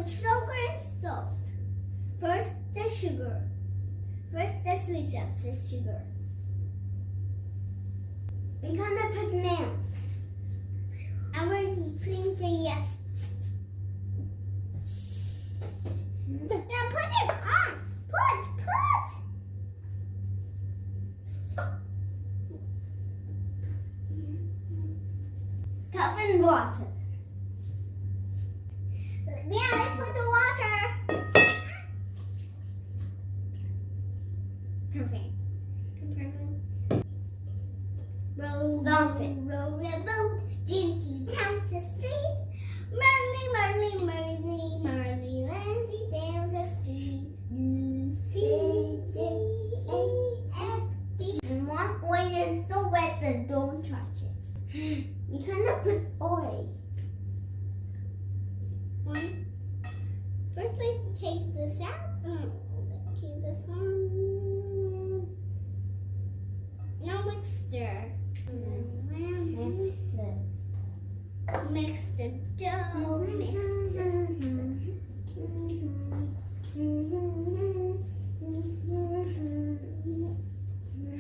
put sugar and salt. First the sugar. First the sweet stuff, the sugar. We're gonna put milk. And we're putting the yeast. Now put it on. Put. Cup and water. Yeah, I put the water. Perfect. Roll the boat, gently down the street. Merrily, Randy down the street. U-C-A-F-D. And one oil is so wet that don't touch it. We cannot put oil. First, let's take this out. Keep this one. Now let's stir. Mix the dough. Mix this.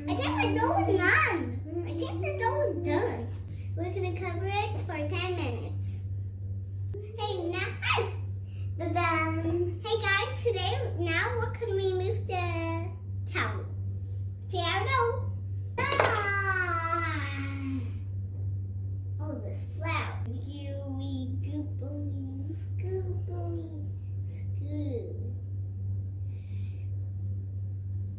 I think the dough is done. I think the dough is done. We're gonna cover it for 10 minutes. Hey, now. Hey guys, now what can we move the towel? See, I know. Oh, the flour. Gooey, goopily, scoopily, scoop.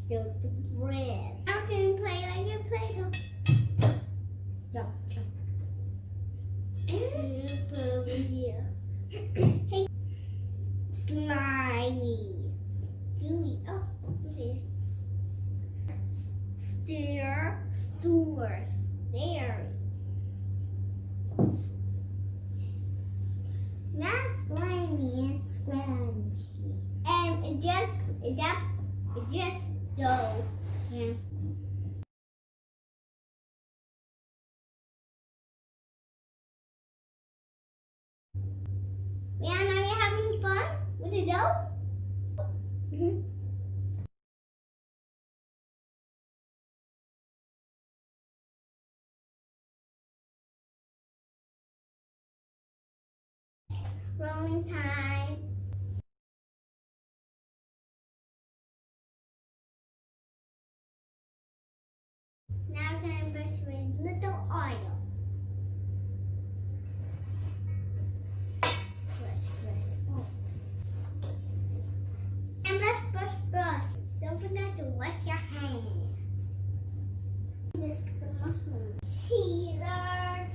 There's the bread. Now can we play like a Play-Doh? Jump. Over here. Hey. Slimy. Gooey. Oh, okay. Stir. Stir. Not slimy and scrunchy. And just dough. Yeah. Rihanna, are you having fun with the dough? Mm-hmm. Rolling time. Now I'm going to brush with little oil. Brush. Don't forget to wash your hands. This is the mushroom. Cheesers.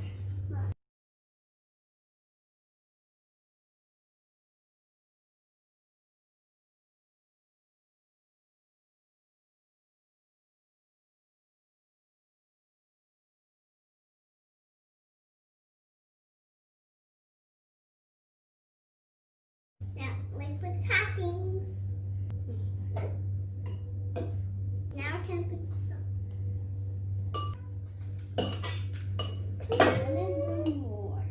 Now, liquid toppings. Now I can put this on. A little more.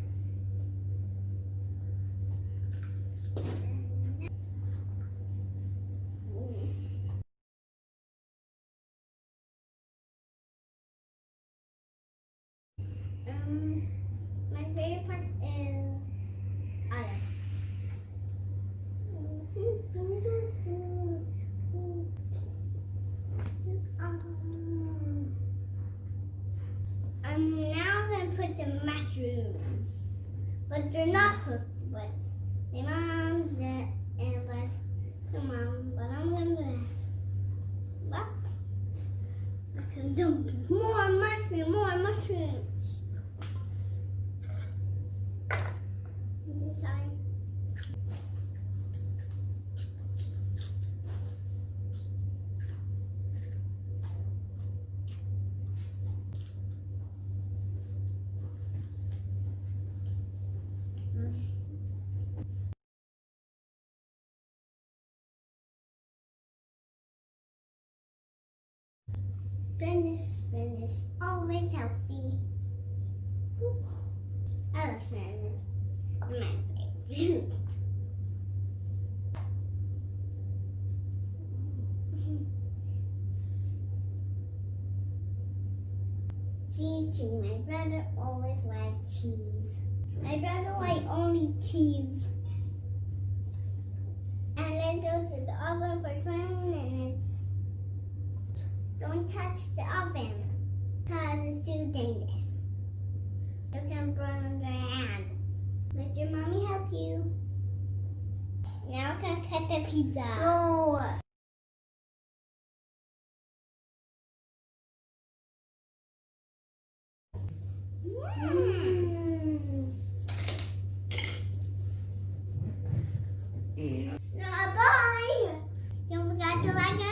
My favorite part is olive. Now I'm going to put the mushrooms, but they're not cooked. But my mom did, but I'm going to what? I can dump more mushrooms. Design. Spinach, always healthy. I love spinach. My favorite. cheese. My brother always likes cheese. My brother likes only cheese. And let's go to the oven for 20 minutes. Don't touch the oven because it's too dangerous. You can burn your hand. Let your mommy help you. Now we're gonna cut the pizza. No. No, bye. Don't forget to like